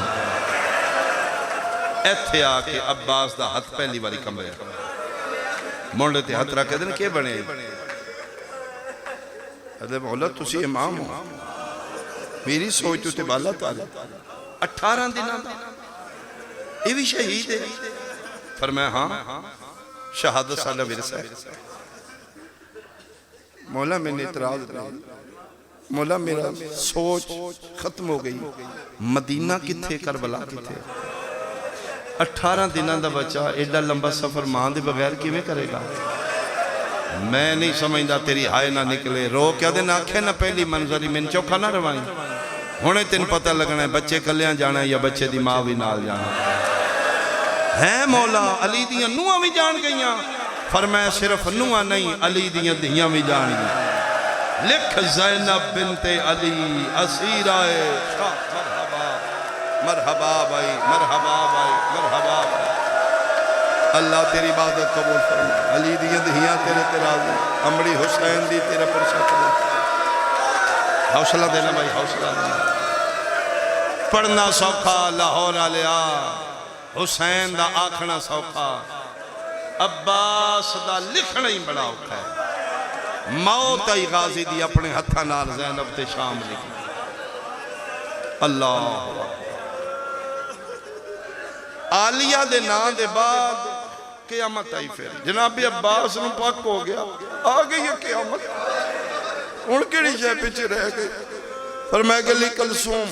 ایتھے آکے عباس دا ہاتھ پہلی باری کمبے مونڈے تے ہاتھ رکھے دن کے بنے. ادھے مولا تسی امام ہو میری سوچ تو تے بالا تارے 18 دن یہ بھی شہید ہے. فرمایا ہاں شہادت سالہ ورثہ ہے. مولا میں نے اعتراض نہیں. مولا میرا سوچ ختم ہو گئی. مدینہ کتھے کربلا کتھے. 18 دنوں دا بچہ ایڈا لمبا سفر ماں دے بغیر کیویں کرے گا. میں نہیں سمجھدا تیری ہائے نہ نکلے رو کیا دن آنکھیں نہ پہلی منظری من چوکھا نہ روائیں ہونے تین پتہ لگنا ہے بچے کلیاں جانا ہے یا بچے دی ماں بھی نال جانا ہے مولا علی دیاں نوہاں بھی جان گئیاں فرمایا صرف نوہاں نہیں علی دیاں دیاں بھی جان گئیاں لکھ زینب بنت علی اسیرہ شاہ مرحبا بھائی مرحبا بھائی مرحبا بھائی اللہ تیری عبادت قبول فرما علی دیاں دہیاں تیرے ترازی امڑی حسین دی تیرے پر شکر حوصلہ دینا بھائی حوصلہ دینا پڑھنا سوکھا لاہور آلیا حسین دا آکھنا سوکھا عباس دا لکھنا ہی بڑا اوکھا ہے موت آئی غازی دی اپنے ہتھا نال زینب تے شام لکھی اللہ آلیہ دے نام دے بعد قیامت آئی پھر جناب عباس نو پاک ہو گیا آگئی ہے قیامت ان کے نیچے پیچھے رہ گئے فرمایا کہ علی کلثوم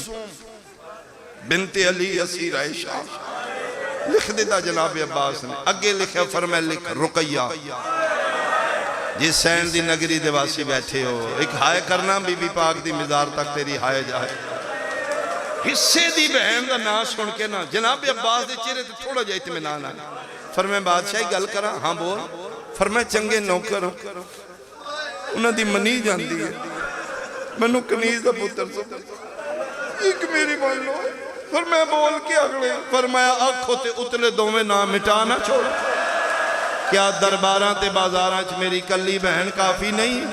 بنت علی اسیر عائشہ لکھ دیتا جناب عباس نے اگے لکھے فرمایا لکھ رقیہ جس سین دی نگری دیواسی بیٹھے ہو ایک ہائے کرنا بی بی پاک دی مزار تک تیری ہائے جائے حصے دی بہن دا نا سن کے نا جناب عباس دے چہرے تے تھوڑا جائے اطمینان آنے فرمایا بادشاہی گل کرا ہاں بول فرمایا چنگے نوکر انہاں دی منی جاندی ہے منو کنیز دا پتر سو ایک میری مان لو فرمایا بول کے اگلے فرمایا آنکھوں تے اتلے دومیں نام مٹانا چھوڑ کیا درباراں تے بازاراں چ میری کلی بہن کافی نہیں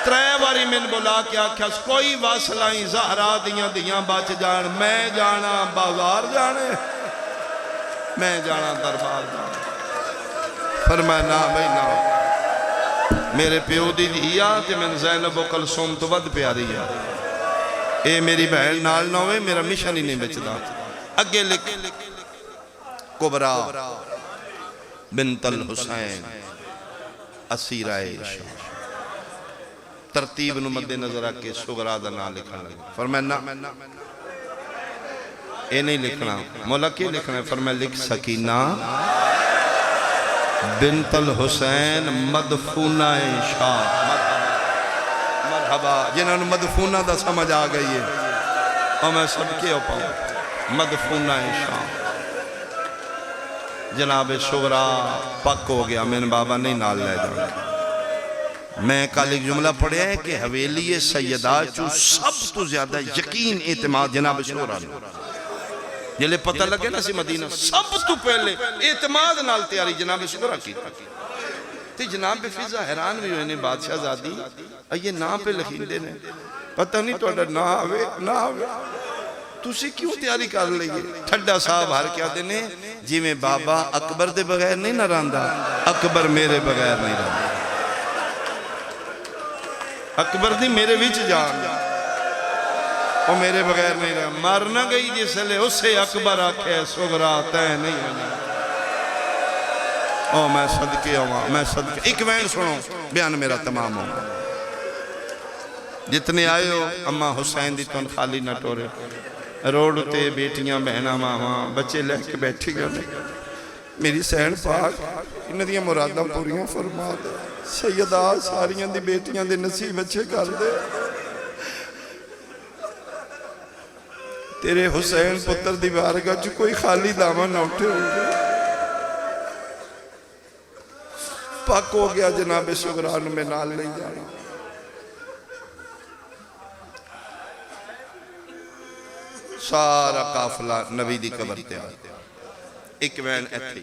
ترے واری من بلا کیا کھس کوئی واسلائیں زہرا دیاں دیاں بچ جان میں جانا بازار جانے میں جانا دربار جانا فرمایا نا بھئی نا میرے پیو دی دیا تے من زینب و کلثوم تو ود پیاری ہے اے میری بہن نال نہ ہوئے میرا مشن ہی نہیں بچدا اگے لکھ کبرا بنت الحسین اسیرہ عائشہ ترتیب نو مد نظر آکے سغرا دا نام لکھنا لگا فرمایا نا اے نہیں لکھنا مولا کیا لکھنا ہے فرمایا لکھ سکینہ بنت الحسین مدفونہ شاہ مرحبا جنہوں نے مدفونہ دا سمجھ آ گئی ہے اور میں سب کے اوپاؤں مدفونہ شاہ جناب سغرا پک ہو گیا میں نے بابا نہیں نال لے جانا میں کل ایک جملہ پڑھیا ہے کہ حویلی سیدہ چو سب تو زیادہ یقین اعتماد جناب سغرا نے جلے پتہ لگے نا سی مدینہ سب تو پہلے اعتماد نال تیاری جناب سغرا کی تی جناب فیضہ حیران بھی ہوئے بادشاہ زادی یہ نا پہ لکھین دینے پتہ نہیں تو اڈر نا آوے تُسی کیوں تیاری کر لئیے ٹھڈا صاحب ہر کیا دینے جی میں بابا اکبر دے بغیر نہیں نہ راندہ اکبر میرے بغیر نہیں راندہ اکبر دی میرے وچ جان وہ میرے بغیر نہیں رہا مرنا گئی جس لئے اسے اکبر آکھے سغرا تے نہیں ہونا او میں صدقے ہوا میں صدقے ایک وین سنو بیان میرا تمام ہوگا جتنے آئے ہو اماں حسین دی تون خالی نہ ٹورے روڈ تے بیٹیاں بہنہ ماما بچے لے کے بیٹھی گئے میری سین پاک انہیں دیا مرادہ پوریاں فرما دے سیدہ ساریاں دی بیٹیاں دے نصیب اچھے کر دے تیرے حسین پتر دیوار کا جو کوئی خالی دامن نہ اٹھے ہوگے پاک ہو گیا جناب سغران میں نال نہیں جانا سارا قافلہ نبی دی قبر تے آتے ایک وین ایتھی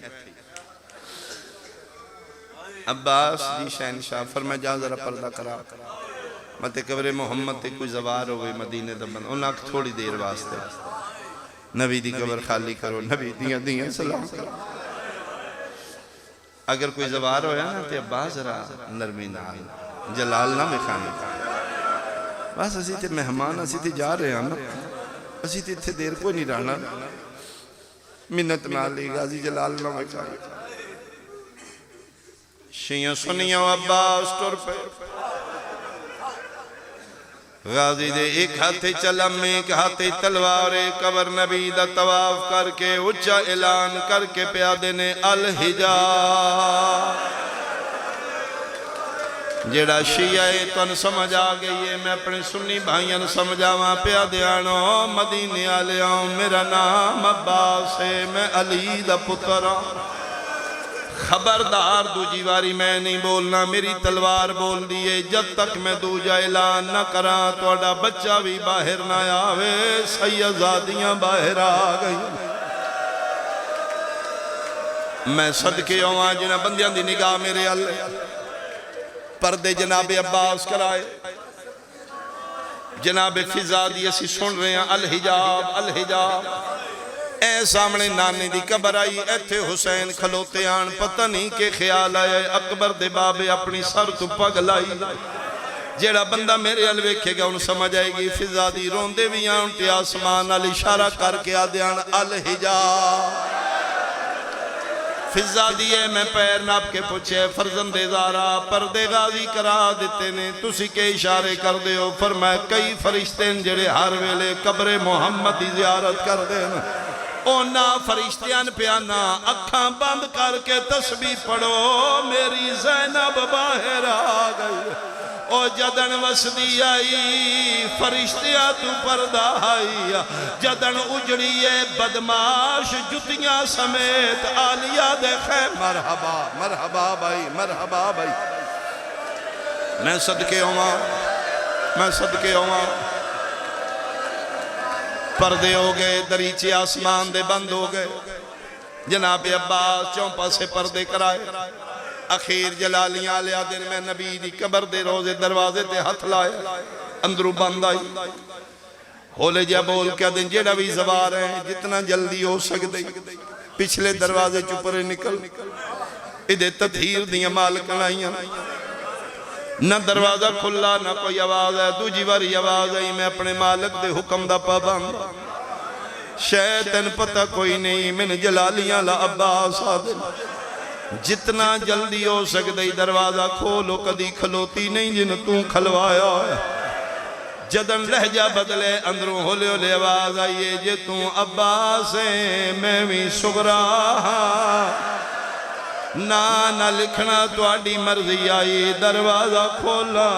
عباس جی شہنشاہ فرمائے جا ذرا پردہ کرا مت قبر محمد تے کوئی زوار ہوئے مدینے دبن انہاں تھوڑی دیر واسطے نبی دی قبر خالی کرو نبی دیاں سلام کرو اگر کوئی زوار ہویا نا تے عباس ذرا نرمی نال جلال نہ مکھانے بس اسی تے مہمان اسی تے جا رہے ہیں نا اسی تے اتھے دیر کوئی نہیں رہنا منت نالی غازی جلال نہ مکھانے شیعہ سنیاں عباس ٹور پہ غازی دے ایک ہاتھے چلم میں ایک ہاتھے تلوار قبر نبی دا طواف کر کے اچھا اعلان کر کے پیادے نے الحجا جیڑا شیعہ ہے تن سمجھ آ گئی ہے، میں اپنے سنی بھائیاں سمجھاواں پیا دیانو مدینے آلیاں میرا نام عباس ہے، میں علی دا پتر ہوں۔ خبردار دوجی واری میں نہیں بولنا، میری تلوار بول دیئے جب تک میں دوجا اعلان نہ کراں توڑا بچہ بھی باہر نہ آوے۔ سیدزادیاں باہر آ گئی، میں صدقے ہوں جنہ بندیاں دی نگاہ میرے اللہ پردے جناب عباس کرائے، جناب فضادی اسی سن رہے ہیں الحجاب الحجاب۔ اے سامنے نانے دی قبر آئی، ایتھے حسین کھلوتے آن، پتہ نہیں کہ خیال آیا اکبر دے بابے اپنی سر تو پگ لائی۔ جیڑا بندہ میرے الویکھے گا ان سمجھ آئے گی فضادی روندے بھی آن تے آسمان علی اشارہ کر کے آدھیان الحجاب۔ فضادی ہے میں پیر ناپ کے پوچھے فرزند زارا پردے غازی کرا دیتے نے، تسی کے اشارے کر دے ہو؟ فرمائے کئی فرشتے ہیں جڑے ہر ویلے قبر محمد دی زیارت کر دے نا، اونا فرشتیاں پیانا اکھاں بند کر کے تسبیح پڑھو میری زینب باہر آ گئی۔ او جدن وسدی آئی فرشتیاں تو پردہ آئی، جدن اجڑیے بدماش جتیاں سمیت آلیہ دیکھے مرحبا مرحبا بھائی مرحبا بھائی۔ میں صدقے ہوں پردے ہو گئے، دریچے آسمان دے بند ہو گئے، جناب عباس چونپا سے پردے کرائے۔ اخیر جلالیاں آلیا دن میں نبی دی قبر دے روزے دروازے تے ہتھ لائے، اندرو بند آئی ہولے جا بول کیا دن جیڑا بھی زوار ہیں جتنا جلدی ہو سکتے پچھلے دروازے چپرے نکل، ادھے تطہیر دیاں مالکن آئیاں، نہ دروازہ کھلا نہ کوئی آواز ہے، دوجی باری آواز آئی میں اپنے مالک دے حکم دا پابند، شیطن پتہ کوئی نہیں من جلالیاں لا عباس آدھے، جتنا جلدی ہو سکتے دروازہ کھولو، کدی کھلوتی نہیں جن تو کھلوایا ہے۔ جدن لہجہ بدلے اندروں ہولے ہولے آواز آئیے جے تو عباس ہے میں بھی سغرا نہ لکھنا تو آڈی مرضی آئی، دروازہ کھولا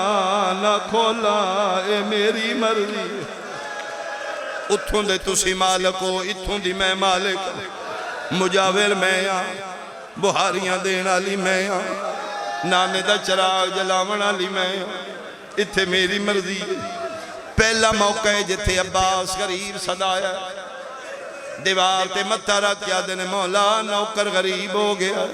نہ کھولا اے میری مرضی، اتھوں دے تسی مالک ہو اتھوں دی میں مالک، مجاور میں بہاریاں دین آلی میں نانے دا چراغ جلاون آلی میں، اتھے میری مرضی۔ پہلا موقع ہے جتھے عباس غریب صدایا، دیوار تے متھا رکھ کیا دن مولا نوکر غریب ہو گیا،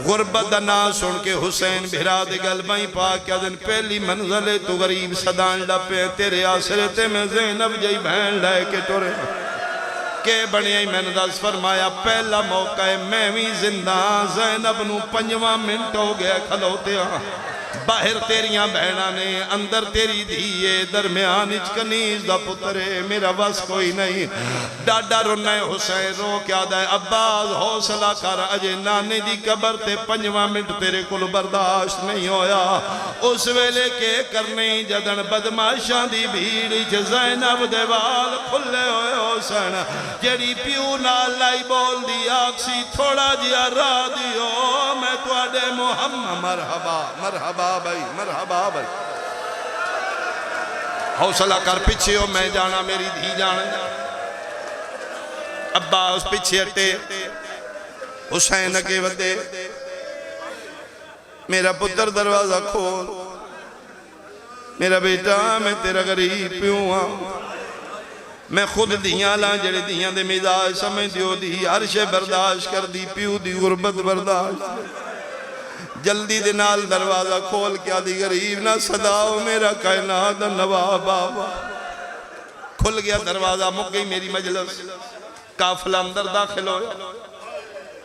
غربت نا سن کے حسین بھرا دے گلبائیں پاک کیا دن پہلی منزلے تو غریب صدان لپے، تیرے آسرے تے میں زینب جائی بہن لائے کے ٹورے کہ بڑی میں نے دس فرمایا پہلا موقع ہے میں بھی زندہ، زینب نو 5واں منٹ ہو گیا کھلوتے ہاں، باہر تیریاں بہنہ نے اندر تیری دھیے درمیان اچکنیز دا پترے میرا بس کوئی نہیں، ڈاڈا رونا ہے حسین رو کیا دائے عباس حوصلہ کر اجے نانے دی قبر تے 5واں منٹ تیرے کل برداشت نہیں ہویا، اس ویلے کے کرنے جدن بدماشاں دی بھیڑی چھ زینب دیوال کھلے ہوئے حسین جیڑی پیو نال لائی بول دی آکسی تھوڑا جیا را دیو میں تو آڈے محمد مرحبا مرحبا بھائی مرحبا بھائی، حوصلہ کر پچھے ہو میں جانا میری دھی جانا، عباس پچھے ہٹے حسین کے ودے میرا پتر دروازہ کھول، میرا بیٹا میں تیرا غریب پیوں ہاں، میں خود دیاں لائیں جڑے دیاں دے مزاج سمجھ دیو دی عرش برداشت کر دی پیو دی غربت برداشت، جلدی دے نال دروازہ کھول کیا دی غریب نہ صداؤ میرا کائنات نواب بابا، کھل گیا دروازہ مک گئی میری مجلس، کافلہ اندر داخل ہویا،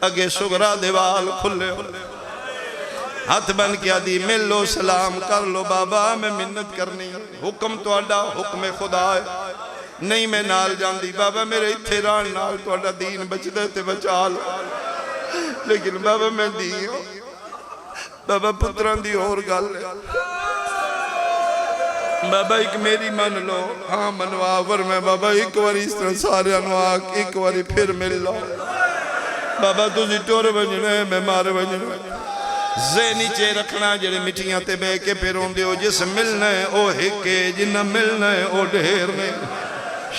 اگے سغرا دیوال کھلے ہو، ہاتھ بن کیا دی مل لو سلام کر لو بابا میں منت کرنی، حکم تو اڈا حکم خدا ہے، نہیں میں نال جان دی بابا میرے اتھے ران نال تو اڈا دین بچ دیتے بچا لو، لیکن بابا میں دی ہوں بابا پتران دی اور گل ہے، بابا ایک میری من لو ہاں منوا ورمہ بابا ایک واری اس طرح سارے انواق ایک واری پھر مل لو، بابا تُسی ٹور بجنے میں مارے بجنے، ذہنی چے رکھنا جڑے مٹیاں تے بے کے پہ روندے ہو جس ملنا ہے او ہکے جنہ ملنا ہے او ڈھیر نے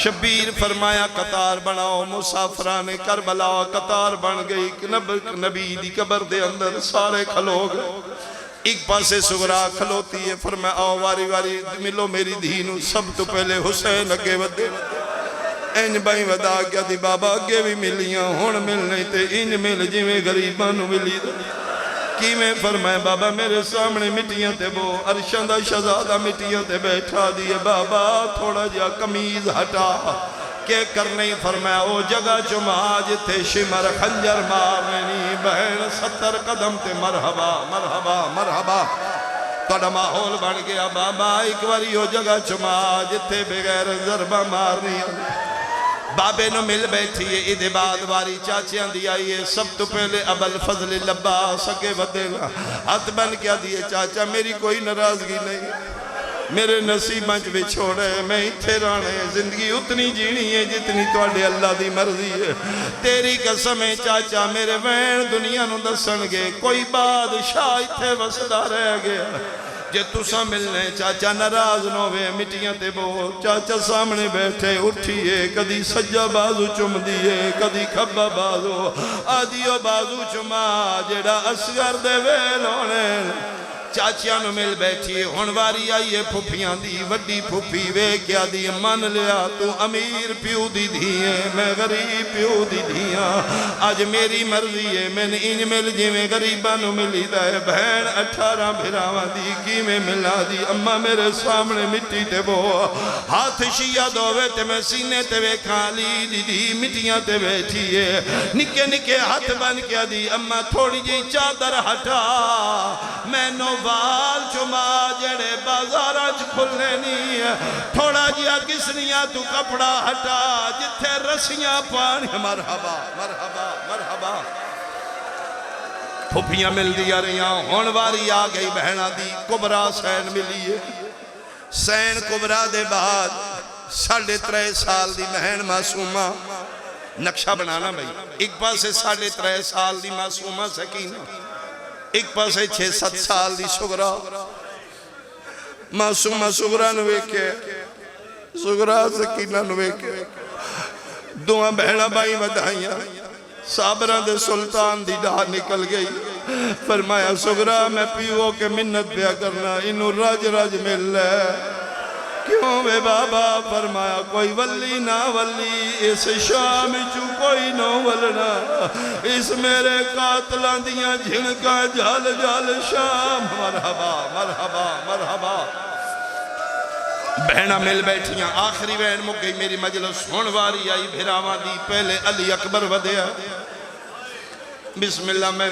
شبیر فرمایا قطار بناؤ مسافران کربلا قطار بن گئی نبی دی قبر دے اندر سارے کھلو گئے ایک پاسے سغرا کھلوتی ہے فرمایا آؤ واری واری ملو میری دھینو سب تو پہلے حسین اگے ودے انج بائی ودا کیا دی بابا اگے بھی ملیاں ہون ملنے تے انج مل جی میں غریبانو ملی دا کی میں فرمائے بابا میرے سامنے مٹیاں تے وہ عرشان دا شہزادہ مٹیاں تے بیٹھا دیئے بابا تھوڑا جا کمیز ہٹا کہ کرنے فرمایا او جگہ چما جتے شمر خنجر مارنی بہن 70 قدم تے مرحبا مرحبا مرحبا توڑا ماحول بن گیا بابا ایک واری او جگہ چما جتے بغیر ضربہ مارنی بابے نو مل بیٹھی ہے ادھے بعد واری چاچیاں دی آئی ہے سب تو پہلے ابل فضل لبا سکے ودے گا ہاتھ بن کیا دیئے چاچا میری کوئی ناراضگی نہیں میرے نصیب منچ بھی چھوڑے میں اتھے رانے زندگی اتنی جینی ہے جتنی توڑے اللہ دی مرضی ہے تیری قسم ہے چاچا میرے وین دنیا نو دسن گے کوئی بادشاہ اتھے وسدہ رہ گیا جے تُسا ملنے چاچا ناراض نو وے مٹیاں تے بو چاچا سامنے بیٹھے اٹھئے کدی سجا بازو چم دیئے کدی کھبا بازو آدیو بازو چما جیڑا اسگر دے ویلونے چاچیاں نو مل بیٹھی ہنواری آئیے پھوپیاں دی وڈی پھوپی وے کیا دی من لیا تو امیر پیو دی دھیئے میں غریب پیو دی دھیاں آج میری مرضی ہے میں نے انج مل جی میں غریبہ نو ملی دائے بہن 18 بھراوہ دی کی میں ملا دی اممہ میرے سامنے مٹی تے بو ہاتھ شیعہ دووے تے میں سینے تے وے کھالی دی دی مٹیاں تے بیٹھیے نکے نکے ہاتھ بن کیا دی اممہ تھوڑی جی چادر ہٹا میں نو وال چما جڑے بازاراں کھلنے نہیں ہے تھوڑا جیا کسنیاں تو کپڑا ہٹا جتھے رسیاں پانی مرحبا مرحبا مرحبا پھوپیاں مل دیا رہیاں ہونواری آ گئی بہنہ دی کبرا سین ملی ہے سین کبرا دے بعد 3.5 سال دی بہن معصومہ نقشہ بنانا بھئی ایک پاسے 3.5 سال دی معصومہ سکینہ ایک پاسے 6-7 سال دی سغرا معصومہ سغرا نوے کے سغرا سکینہ نوے کے دعا بہنہ بائی ودھائیاں صابران دے سلطان دی ڈھا نکل گئی فرمایا سغرا میں پیو کے منت پیا کرنا انہوں راج راج مل لے کیوں بے بابا فرمایا کوئی ولی نہ ولی اس شام چو کوئی نو ولنا اس میرے قاتلان دیاں جھنکا جھال جھال شام مرحبا مرحبا مرحبا بہنہ مل بیٹھیاں آخری بہن مک گئی میری مجلس ہونواری آئی بھراواں دی پہلے علی اکبر ودیا بسم اللہ میں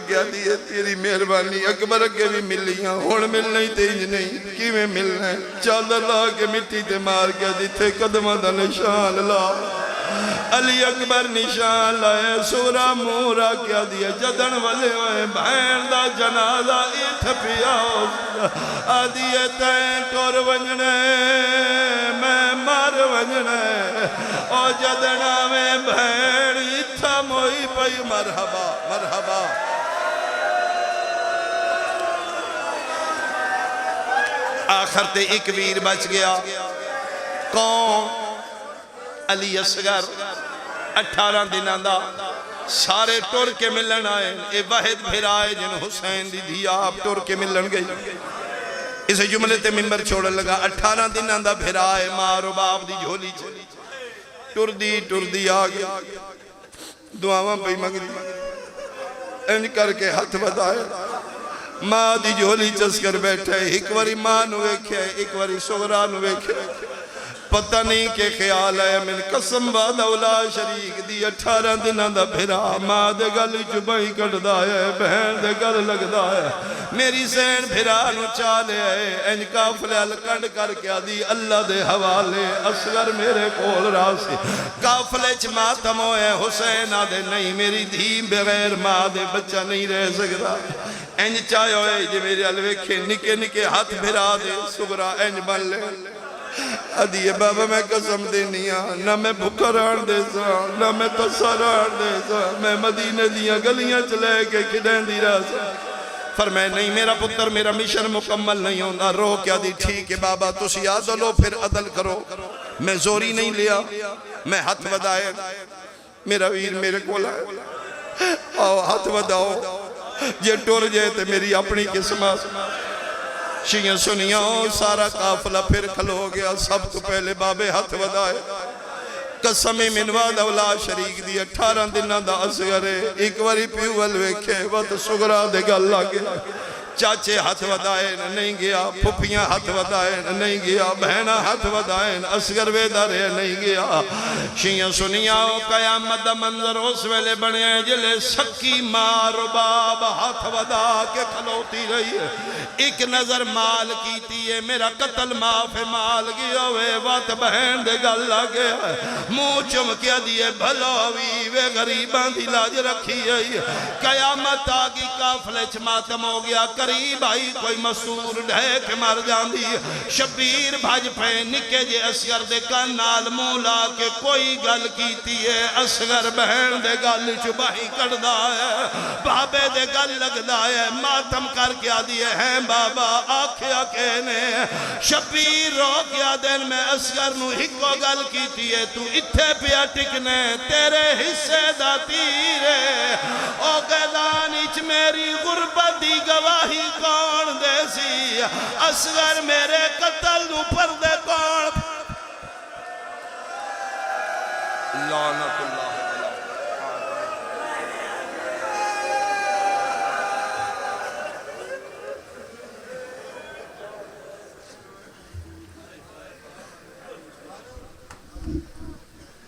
کیا دیئے تیری مہربانی اکبر کے بھی ملیاں ہون مل نہیں تیج نہیں کی میں ملنا ہے چادر لا کے مٹی تے مار کیا دیتے قدمہ دا نشان لا علی اکبر نشان لائے سورا مورا کیا دیا جدن والے ہوئے بہن دا جنازہ ایتھ پیاؤ آدھیے تین ٹور ونجنے میں مار ونجنے اور جدنا میں بہن ایتھا موئی پئی مرحبا مرحبا آخر تے ایک ویر بچ گیا کون علی اصغر 18 دنوں دا سارے ٹور کے ملن آئے اے واحد بھرائے جن حسین دی دھی آپ ٹور کے ملن گئی اسے جملے تے ممبر چھوڑن لگا 18 دنوں دا بھرائے ماں رو باپ دی جھولی چلی ٹور دی آگے دعاواں پہ مگری انج کر کے ہاتھ بدائے ماں دی جھولی چس کر بیٹھے ایک واری ماں نو ویکھے ایک واری سغرا نو ویکھے پتہ نہیں کہ خیال ہے من قسم وعدہ اولا شریک دی 18 دنوں دا بھرا ماں دے گل چبائی کٹدا ہے بہن دے گل لگدا ہے میری سین بھرا نو چالے ہے انج کافلے الکنڈ کر کے دی اللہ دے حوالے اصغر میرے کول راسی کافلے چ ماتم ہوئے حسین آدھے نہیں میری دھی بغیر ماں دے بچہ نہیں رہ سکتا انج چاہے ہوئے جی میرے الویکھے نکے نکے ہاتھ بھرا دے سغرا انج بن لے ادیے بابا میں قسم دینی ہاں نہ میں بھکا رہن دے سا نہ میں تسا رہن دے سا میں مدینے دیاں گلیاں چلے کے کھڑیں دی رہا سا فرمائے نہیں میرا پتر میرا مشن مکمل نہیں ہونا رو کیا دی ٹھیک ہے بابا تسی عدلو پھر عدل کرو میں زوری نہیں لیا میں ہاتھ ودائے میرا ویر میرے کو لائے آؤ ہاتھ وداؤ یہ ٹور جائے تھے میری اپنی قسمت شیعہ سنیاں سارا قافلہ پھر کھلو گیا سب تو پہلے بابے ہاتھ ودائے قسمی منواد اولاد شریک دی 18 دنہ دا اصغرے ایک واری پیوال ویکھے وقت سگرہ دے گل لگے چاچے ہاتھ ودائیں نہیں گیا پھپیاں ہاتھ ودائیں نہیں گیا بہنہ ہاتھ ودائیں اصغر ویدارے نہیں گیا شیعہ سنیاں قیامت دا منظر اس ویلے بنے جلے سکی ماں رباب ہاتھ ودا کے کھلوتی رہی ہے ایک نظر مال کیتی ہے میرا قتل معاف مال گیا ہوئے وات بہن دے گل لگے منہ چمکیا دیئے بھلوی وے غریبان دی لاج رکھی ہے قیامت آگی کافلے چماتم ہو گیا قریب آئی کوئی مسور ڈھے کے مر جان دی شبیر بھاج پہ نکے جے اصغر دے کنال مولا کے کوئی گل کیتی ہے اصغر بہن دے گل چباہی کردہ ہے بابے دے گل لگدہ ہے ماتم کر کیا دیئے ہیں بابا آکھیا کہنے شبیر رو کیا دن میں اصغر نو ہکو گل کیتی ہے تو اتھے پیا ٹکنے تیرے حصے دا تیرے او گدانیچ میری غربت دی گواہی کون دے سی اصغر میرے قتل نو پردے کون لعنت